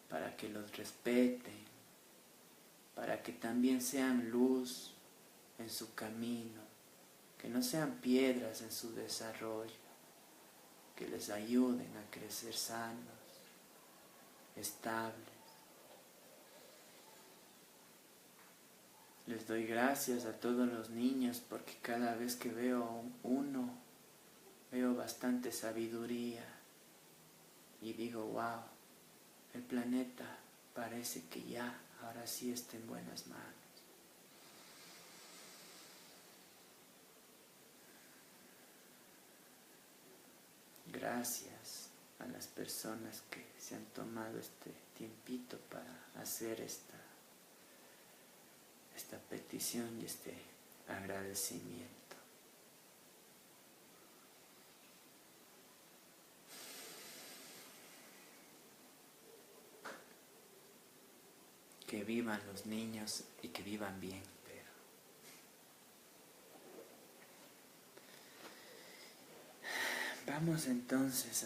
para que los respeten, para que también sean luz en su camino, que no sean piedras en su desarrollo, que les ayuden a crecer sanos, estables. Les doy gracias a todos los niños porque cada vez que veo uno, veo bastante sabiduría y digo, wow, el planeta parece que ya, ahora sí está en buenas manos. Gracias a las personas que se han tomado este tiempito para hacer esta petición y este agradecimiento. Que vivan los niños y que vivan bien, pero vamos entonces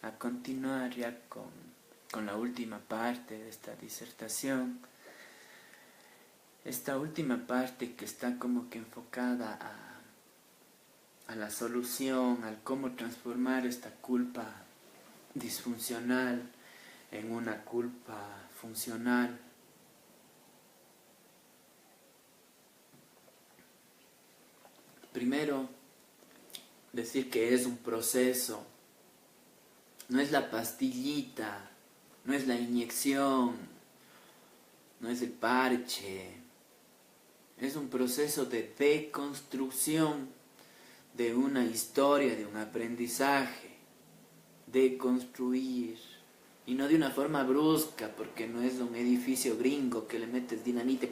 a continuar ya con la última parte de esta disertación. Esta última parte que está como que enfocada a la solución, al cómo transformar esta culpa disfuncional en una culpa funcional. Primero, decir que es un proceso, no es la pastillita, no es la inyección, no es el parche, es un proceso de deconstrucción de una historia, de un aprendizaje, de construir, y no de una forma brusca, porque no es un edificio gringo que le metes dinamita,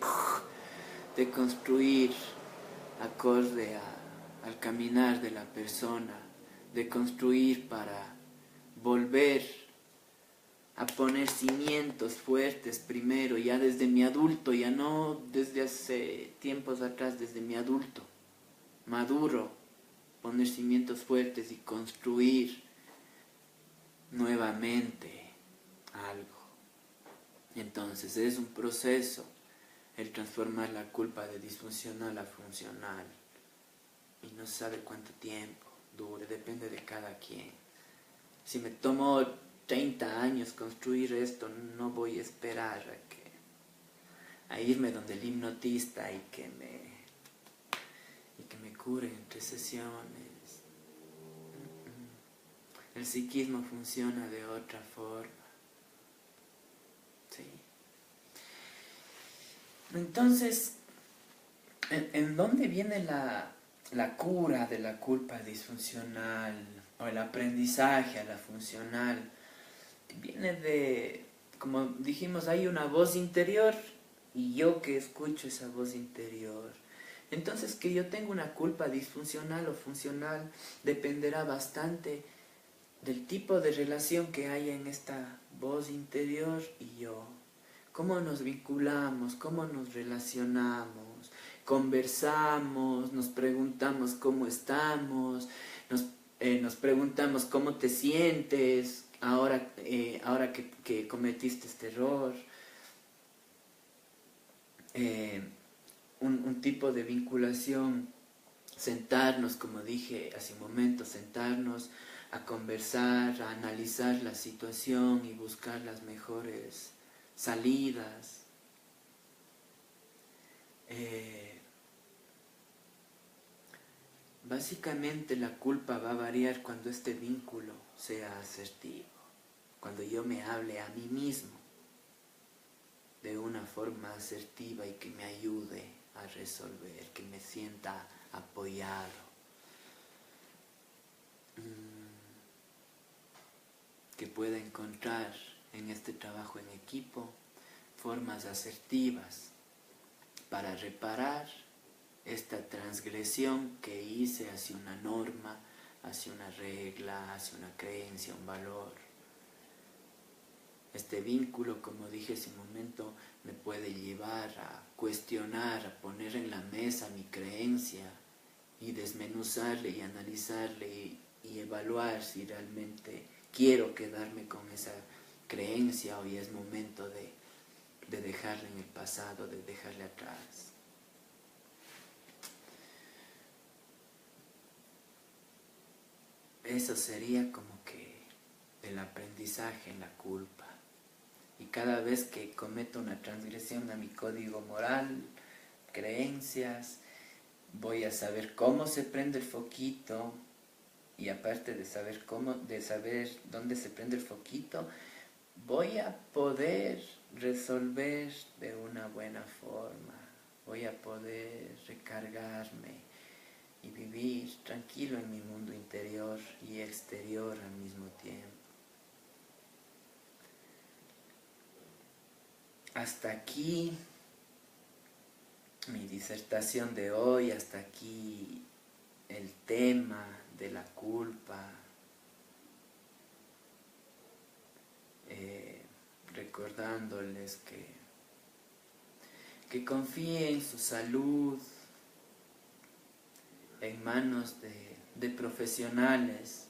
de construir acorde al caminar de la persona, de construir para volver a poner cimientos fuertes primero, ya desde mi adulto, ya no desde hace tiempos atrás, desde mi adulto, maduro, poner cimientos fuertes y construir nuevamente algo. Entonces es un proceso el transformar la culpa de disfuncional a funcional, y no sabe cuánto tiempo dure, depende de cada quien. Si me tomo 30 años construir esto, no voy a esperar a irme donde el hipnotista y que me cure entre sesiones. El psiquismo funciona de otra forma. Sí. Entonces, ¿en dónde viene la cura de la culpa disfuncional o el aprendizaje a la funcional? Viene de, como dijimos, hay una voz interior y yo que escucho esa voz interior. Entonces, que yo tenga una culpa disfuncional o funcional dependerá bastante del tipo de relación que haya en esta voz interior y yo. Cómo nos vinculamos, cómo nos relacionamos, conversamos, nos preguntamos cómo estamos, nos preguntamos cómo te sientes ahora que cometiste este error. Un tipo de vinculación, sentarnos, como dije hace un momento, sentarnos a conversar, a analizar la situación y buscar las mejores salidas. Básicamente la culpa va a variar cuando este vínculo sea asertivo, cuando yo me hable a mí mismo de una forma asertiva y que me ayude a resolver, que me sienta apoyado, que pueda encontrar en este trabajo en equipo formas asertivas para reparar esta transgresión que hice hacia una norma, hacia una regla, hacia una creencia, un valor. Este vínculo, como dije hace un momento, me puede llevar a cuestionar, a poner en la mesa mi creencia y desmenuzarle y analizarle y evaluar si realmente quiero quedarme con esa creencia o ya es momento de dejarla en el pasado, de dejarla atrás. Eso sería como que el aprendizaje en la culpa. Y cada vez que cometo una transgresión a mi código moral, creencias, voy a saber cómo se prende el foquito, y aparte de saber dónde se prende el foquito, voy a poder resolver de una buena forma, voy a poder recargarme y vivir tranquilo en mi mundo interior y exterior al mismo tiempo. Hasta aquí mi disertación de hoy, hasta aquí el tema de la culpa. Recordándoles que confíen su salud en manos de profesionales,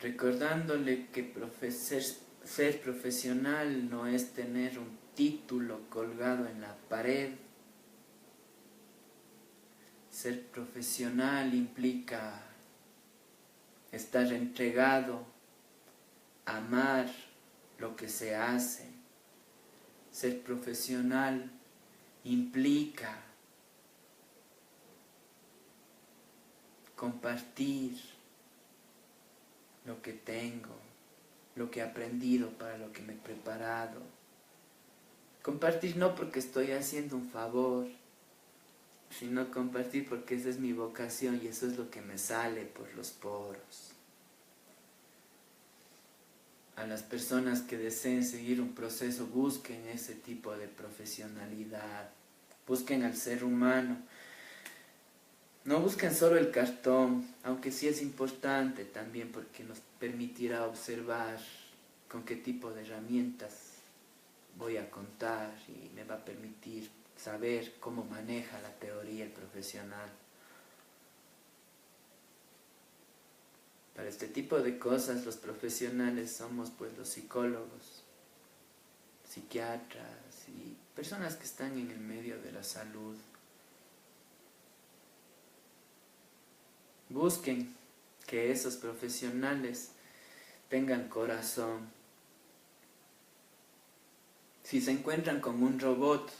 recordándole que ser profesional no es tener un título colgado en la pared. Ser profesional implica estar entregado, amar lo que se hace. Ser profesional implica compartir lo que tengo, lo que he aprendido, para lo que me he preparado. Compartir no porque estoy haciendo un favor, sino compartir porque esa es mi vocación y eso es lo que me sale por los poros. A las personas que deseen seguir un proceso, busquen ese tipo de profesionalidad, busquen al ser humano. No busquen solo el cartón, aunque sí es importante también porque nos permitirá observar con qué tipo de herramientas voy a contar y me va a permitir saber cómo maneja la teoría el profesional. Para este tipo de cosas los profesionales somos pues los psicólogos, psiquiatras y personas que están en el medio de la salud. Busquen que esos profesionales tengan corazón. Si se encuentran con un robot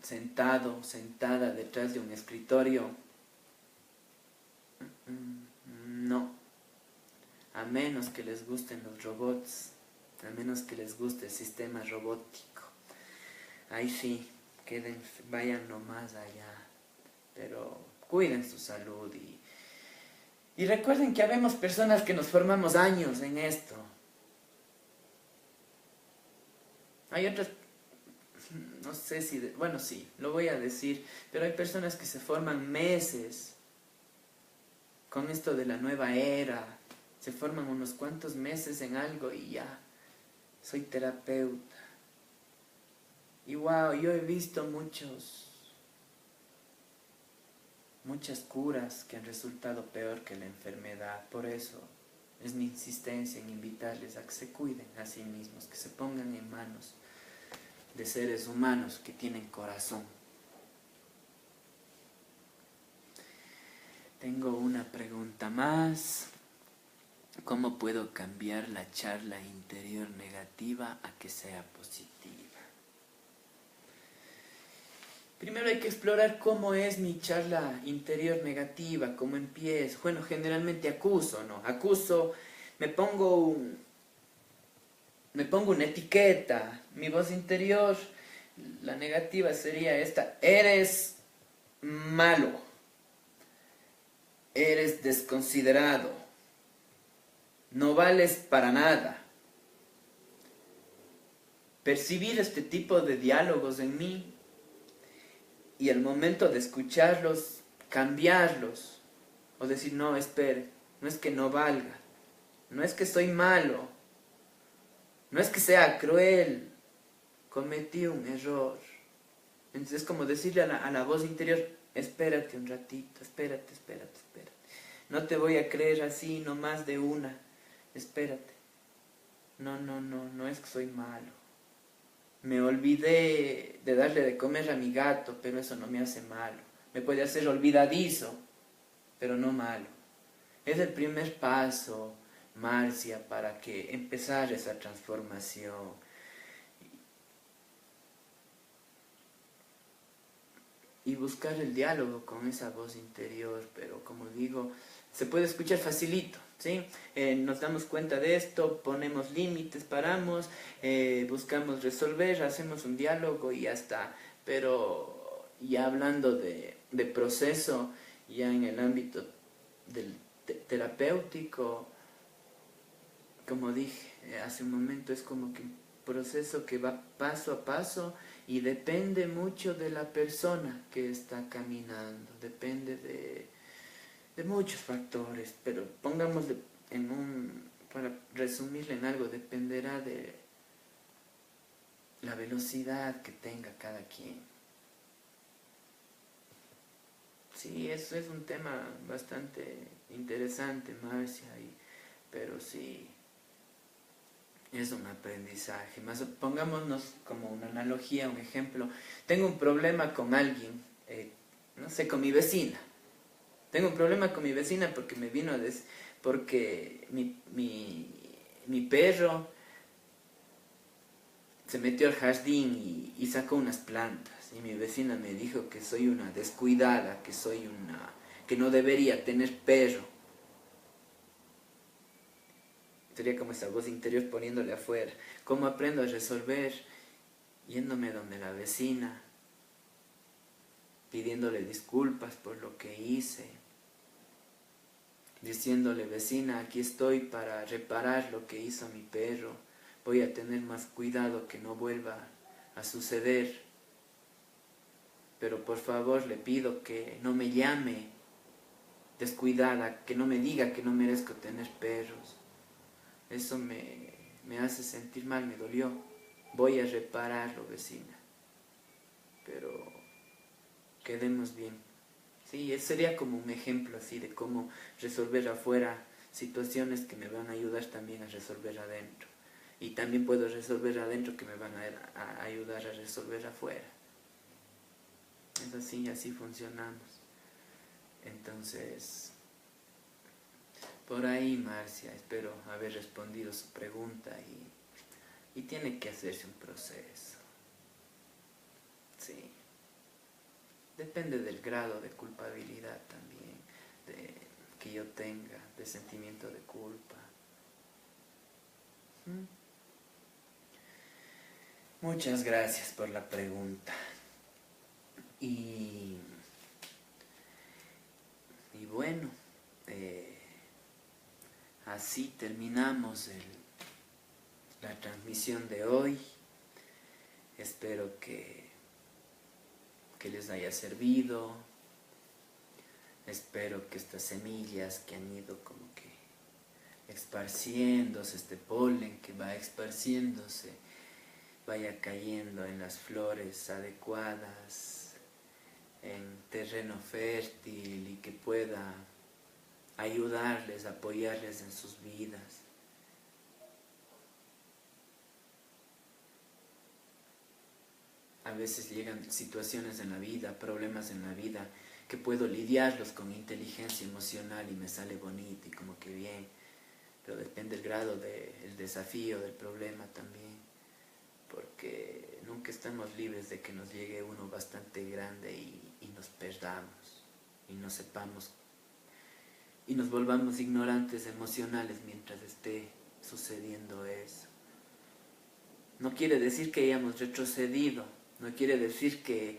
sentado, sentada detrás de un escritorio, no. A menos que les gusten los robots, a menos que les guste el sistema robótico. Ahí sí, vayan nomás allá. Pero cuiden su salud y recuerden que habemos personas que nos formamos años en esto. Hay otras, no sé si, bueno sí, lo voy a decir, pero hay personas que se forman meses con esto de la nueva era. Se forman unos cuantos meses en algo y ya, soy terapeuta. Y wow, yo he visto muchas curas que han resultado peor que la enfermedad. Por eso es mi insistencia en invitarles a que se cuiden a sí mismos, que se pongan en manos de seres humanos que tienen corazón. Tengo una pregunta más. ¿Cómo puedo cambiar la charla interior negativa a que sea positiva? Primero hay que explorar cómo es mi charla interior negativa, cómo empieza. Bueno, generalmente acuso, ¿no? Acuso, me pongo una etiqueta. Mi voz interior, la negativa sería esta: eres malo, eres desconsiderado, no vales para nada. Percibir este tipo de diálogos en mí y al momento de escucharlos, cambiarlos o decir: no, espere, no es que no valga, no es que soy malo, no es que sea cruel, cometí un error. Entonces es como decirle a la voz interior, espérate un ratito, espérate. No te voy a creer así, no más de una, espérate. No es que soy malo. Me olvidé de darle de comer a mi gato, pero eso no me hace malo. Me puede hacer olvidadizo, pero no malo. Es el primer paso, Marcia, para que empezar esa transformación. Y buscar el diálogo con esa voz interior, pero como digo, se puede escuchar facilito, ¿sí? Nos damos cuenta de esto, ponemos límites, paramos, buscamos resolver, hacemos un diálogo y ya está. Pero ya hablando de proceso, ya en el ámbito del terapéutico, como dije hace un momento, es como que un proceso que va paso a paso y depende mucho de la persona que está caminando, depende de muchos factores, pero pongámosle para resumirle en algo, dependerá de la velocidad que tenga cada quien. Sí, eso es un tema bastante interesante, Marcia, pero sí, es un aprendizaje. Más pongámonos como una analogía, un ejemplo. Tengo un problema con alguien, no sé, con mi vecina. Tengo un problema con mi vecina porque me vino a decir, porque mi perro se metió al jardín y sacó unas plantas. Y mi vecina me dijo que soy una descuidada, que no debería tener perro. Sería como esa voz interior poniéndole afuera. ¿Cómo aprendo a resolver? Yéndome donde la vecina, pidiéndole disculpas por lo que hice, diciéndole, vecina, aquí estoy para reparar lo que hizo mi perro, voy a tener más cuidado que no vuelva a suceder, pero por favor le pido que no me llame descuidada, que no me diga que no merezco tener perros. Eso me hace sentir mal, me dolió. Voy a repararlo, vecina, pero quedemos bien. Sí, sería como un ejemplo así de cómo resolver afuera situaciones que me van a ayudar también a resolver adentro. Y también puedo resolver adentro que me van a ayudar a resolver afuera. Es así, así funcionamos. Entonces, por ahí, Marcia, espero haber respondido su pregunta y tiene que hacerse un proceso. Sí. Depende del grado de culpabilidad también, que yo tenga, de sentimiento de culpa. Muchas gracias por la pregunta. Y bueno, así terminamos la transmisión de hoy. Espero que les haya servido. Espero que estas semillas que han ido como que esparciéndose, este polen que va esparciéndose, vaya cayendo en las flores adecuadas, en terreno fértil y que pueda ayudarles, apoyarles en sus vidas. A veces llegan situaciones en la vida, problemas en la vida, que puedo lidiarlos con inteligencia emocional y me sale bonito y como que bien, pero depende del grado del desafío, del problema también, porque nunca estamos libres de que nos llegue uno bastante grande y nos perdamos, y no sepamos, y nos volvamos ignorantes emocionales mientras esté sucediendo eso. No quiere decir que hayamos retrocedido, no quiere decir que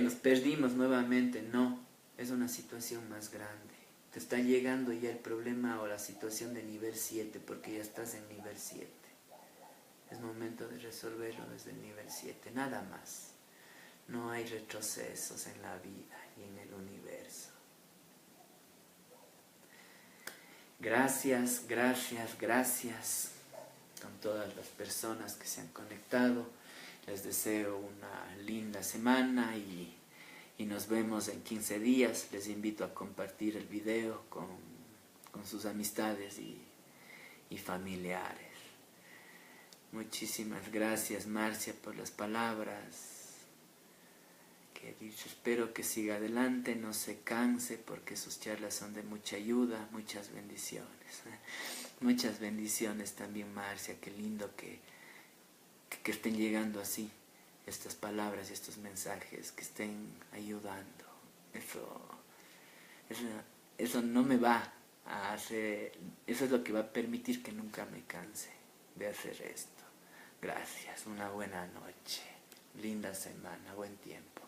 nos perdimos nuevamente, no, es una situación más grande. Te está llegando ya el problema o la situación de nivel 7 porque ya estás en nivel 7. Es momento de resolverlo desde el nivel 7, nada más. No hay retrocesos en la vida y en el universo. Gracias, gracias, gracias con todas las personas que se han conectado. Les deseo una linda semana y nos vemos en 15 días. Les invito a compartir el video con sus amistades y familiares. Muchísimas gracias, Marcia, por las palabras. Que he dicho, espero que siga adelante, no se canse, porque sus charlas son de mucha ayuda. Muchas bendiciones. Muchas bendiciones también, Marcia. Qué lindo que estén llegando así estas palabras y estos mensajes, que estén ayudando. Eso no me va a hacer, eso es lo que va a permitir que nunca me canse de hacer esto. Gracias, una buena noche, linda semana, buen tiempo.